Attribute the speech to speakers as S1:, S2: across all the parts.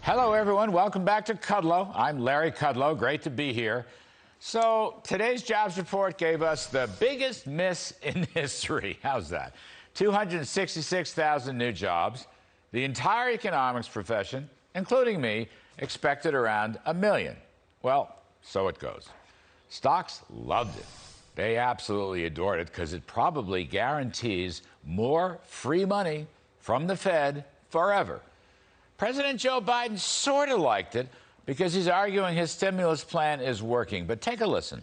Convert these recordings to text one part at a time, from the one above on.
S1: Hello, everyone. Welcome back to Kudlow. I'm Larry Kudlow. Great to be here. So today's jobs report gave us the biggest miss in history. How's that? 266,000 new jobs. The entire economics profession, including me, expected around 1 million. Well, so it goes. Stocks loved it. They absolutely adored it because it probably guarantees more free money from the Fed forever. President Joe Biden sort of liked it because he's arguing his stimulus plan is working. But take a listen.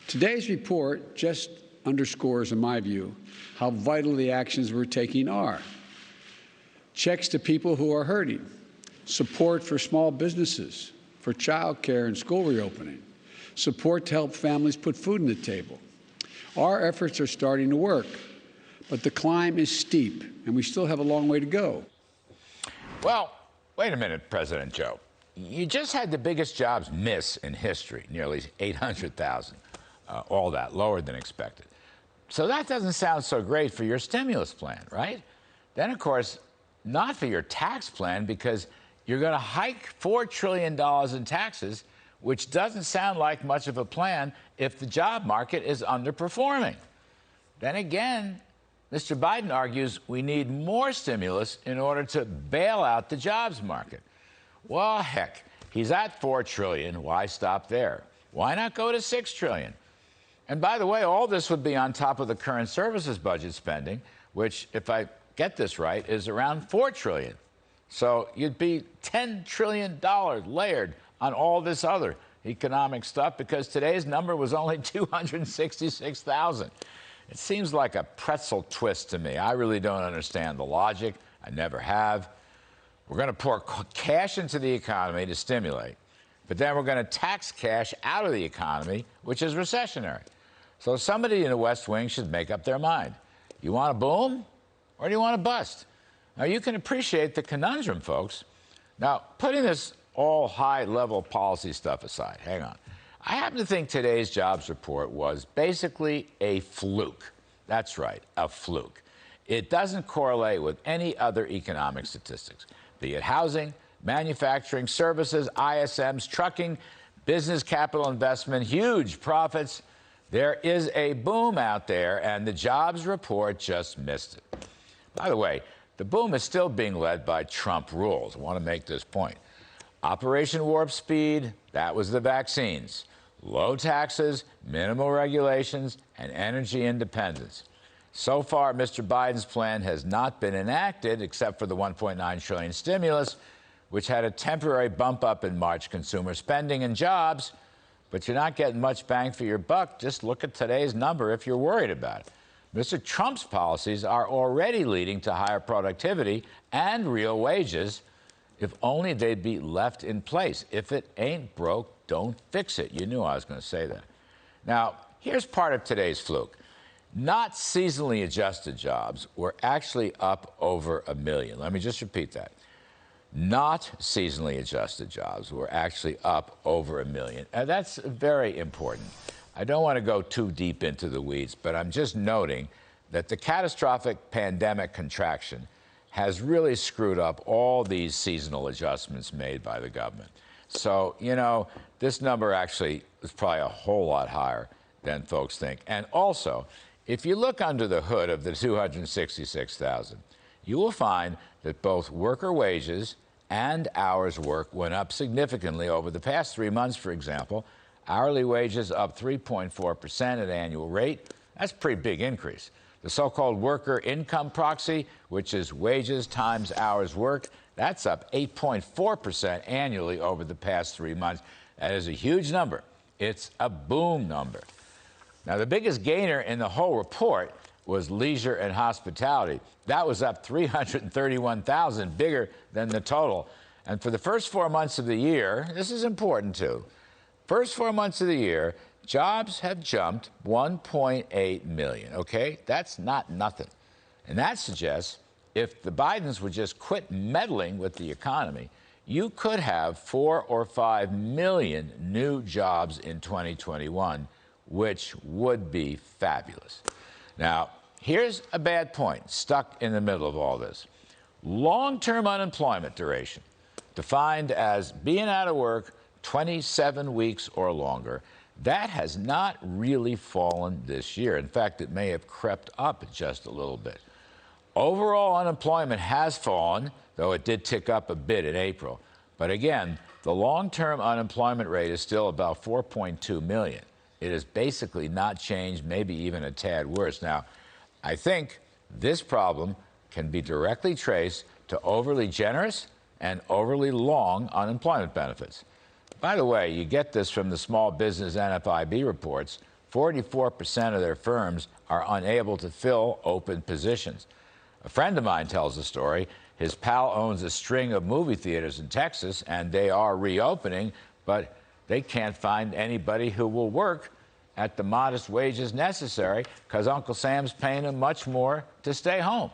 S2: Today's report just underscores, in my view, how vital the actions we're taking are. Checks to people who are hurting, support for small businesses, for child care and school reopening, support to help families put food on the table. Our efforts are starting to work, but the climb is steep, and we still have a long way to go.
S1: Well, wait a minute, President Joe. You just had the biggest jobs miss in history, nearly 800,000, all that, lower than expected. So that doesn't sound so great for your stimulus plan, right? Then, of course, not for your tax plan, because you're going to hike $4 trillion in taxes, which doesn't sound like much of a plan if the job market is underperforming. Then again, Mr. Biden argues we need more stimulus in order to bail out the jobs market. Well, heck, he's at $4 trillion. Why stop there? Why not go to $6 trillion? And by the way, all this would be on top of the current services budget spending, which, if I get this right, is around $4 trillion. So you'd be $10 trillion layered on all this other economic stuff, because today's number was only 266,000. It seems like a pretzel twist to me. I really don't understand the logic. I never have. We're going to pour cash into the economy to stimulate, but then we're going to tax cash out of the economy, which is recessionary. So somebody in the West Wing should make up their mind. You want a boom or do you want a bust? Now, you can appreciate the conundrum, folks. Now, putting this all high-level policy stuff aside, hang on. I happen to think today's jobs report was basically a fluke. That's right, a fluke. It doesn't correlate with any other economic statistics, be it housing, manufacturing, services, ISMs, trucking, business capital investment, huge profits. There is a boom out there, and the jobs report just missed it. By the way, the boom is still being led by Trump rules. I want to make this point. Operation Warp Speed, that was the vaccines. Low taxes, minimal regulations, and energy independence. So far, Mr. Biden's plan has not been enacted, except for the $1.9 trillion stimulus, which had a temporary bump up in March consumer spending and jobs. But you're not getting much bang for your buck. Just look at today's number if you're worried about it. Mr. Trump's policies are already leading to higher productivity and real wages, if only they'd be left in place. If it ain't broke, don't fix it. You knew I was going to say that. Now, here's part of today's fluke. Not seasonally adjusted jobs were actually up over 1 million. Let me just repeat that. Not seasonally adjusted jobs were actually up over 1 million. And that's very important. I don't want to go too deep into the weeds, but I'm just noting that the catastrophic pandemic contraction has really screwed up all these seasonal adjustments made by the government. So, you know, this number actually is probably a whole lot higher than folks think. And also, if you look under the hood of the 266,000, you will find that both worker wages and hours worked went up significantly over the past 3 months. For example, hourly wages up 3.4% at annual rate. That's a pretty big increase. The so-called worker income proxy, which is wages times hours worked, that's up 8.4% annually over the past 3 months. That is a huge number. It's a boom number. Now, the biggest gainer in the whole report was leisure and hospitality. That was up 331,000, bigger than the total. And for the first 4 months of the year, this is important too, first 4 months of the year, jobs have jumped 1.8 million, okay? That's not nothing. And that suggests if the Bidens would just quit meddling with the economy, you could have 4 or 5 million new jobs in 2021, which would be fabulous. Now, here's a bad point stuck in the middle of all this. Long-term unemployment duration, defined as being out of work 27 weeks or longer, that has not really fallen this year. In fact, it may have crept up just a little bit. Overall unemployment has fallen, though it did tick up a bit in April. But again, the long-term unemployment rate is still about 4.2 million. It has basically not changed, maybe even a tad worse. Now, I think this problem can be directly traced to overly generous and overly long unemployment benefits. By the way, you get this from the Small Business NFIB reports. 44% of their firms are unable to fill open positions. A friend of mine tells the story. His pal owns a string of movie theaters in Texas, and they are reopening, but they can't find anybody who will work at the modest wages necessary because Uncle Sam's paying them much more to stay home.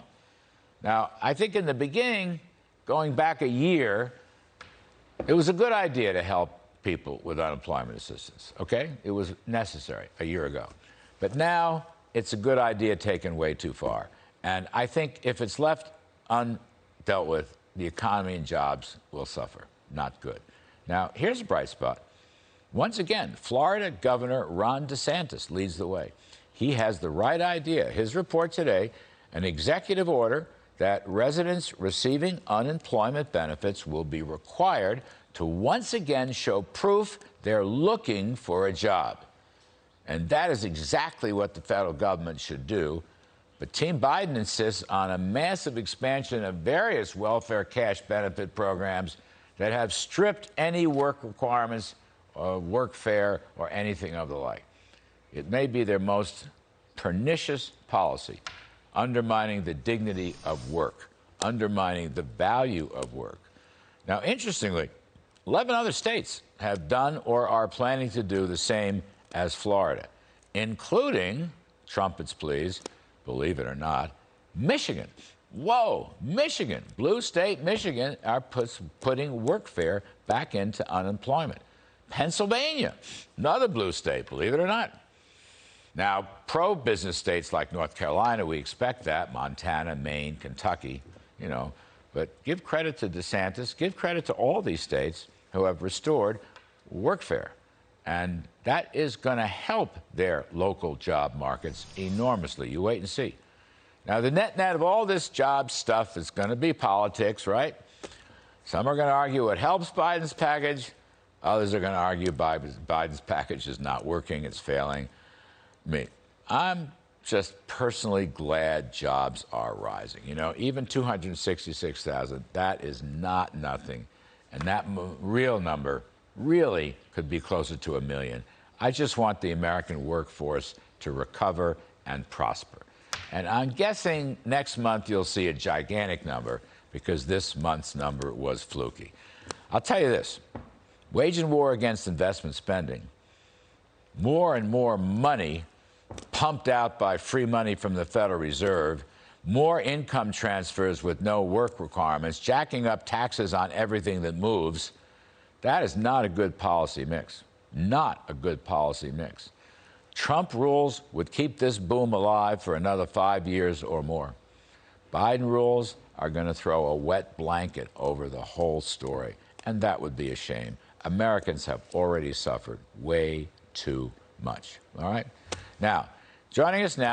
S1: Now, I think in the beginning, going back a year, it was a good idea to help people with unemployment assistance, okay? It was necessary a year ago. But now it's a good idea taken way too far. And I think if it's left undealt with, the economy and jobs will suffer. Not good. Now, here's a bright spot. Once again, Florida Governor Ron DeSantis leads the way. He has the right idea. His report today, an executive order that residents receiving unemployment benefits will be required to once again show proof they're looking for a job. And that is exactly what the federal government should do. But Team Biden insists on a massive expansion of various welfare cash benefit programs that have stripped any work requirements, workfare, or anything of the like. It may be their most pernicious policy, undermining the dignity of work, undermining the value of work. Now, interestingly, 11 other states have done or are planning to do the same as Florida, including, trumpets please, believe it or not, Michigan. Whoa, Michigan, blue state Michigan, are putting workfare back into unemployment. Pennsylvania, another blue state, believe it or not. Now, pro-business states like North Carolina, we expect that, Montana, Maine, Kentucky, you know, but give credit to DeSantis, give credit to all these states who have restored workfare. And that is going to help their local job markets enormously. You wait and see. Now, the net of all this job stuff is going to be politics, right? Some are going to argue it helps Biden's package. Others are going to argue Biden's package is not working, it's failing. I'm just personally glad jobs are rising. You know, even 266,000, that is not nothing. And that real number really could be closer to 1 million. I just want the American workforce to recover and prosper. And I'm guessing next month you'll see a gigantic number because this month's number was fluky. I'll tell you this, waging war against investment spending, more and more money pumped out by free money from the Federal Reserve, more income transfers with no work requirements, jacking up taxes on everything that moves. That is not a good policy mix. Not a good policy mix. Trump rules would keep this boom alive for another 5 years or more. Biden rules are going to throw a wet blanket over the whole story, and that would be a shame. Americans have already suffered way too much. All right? Now, joining us now.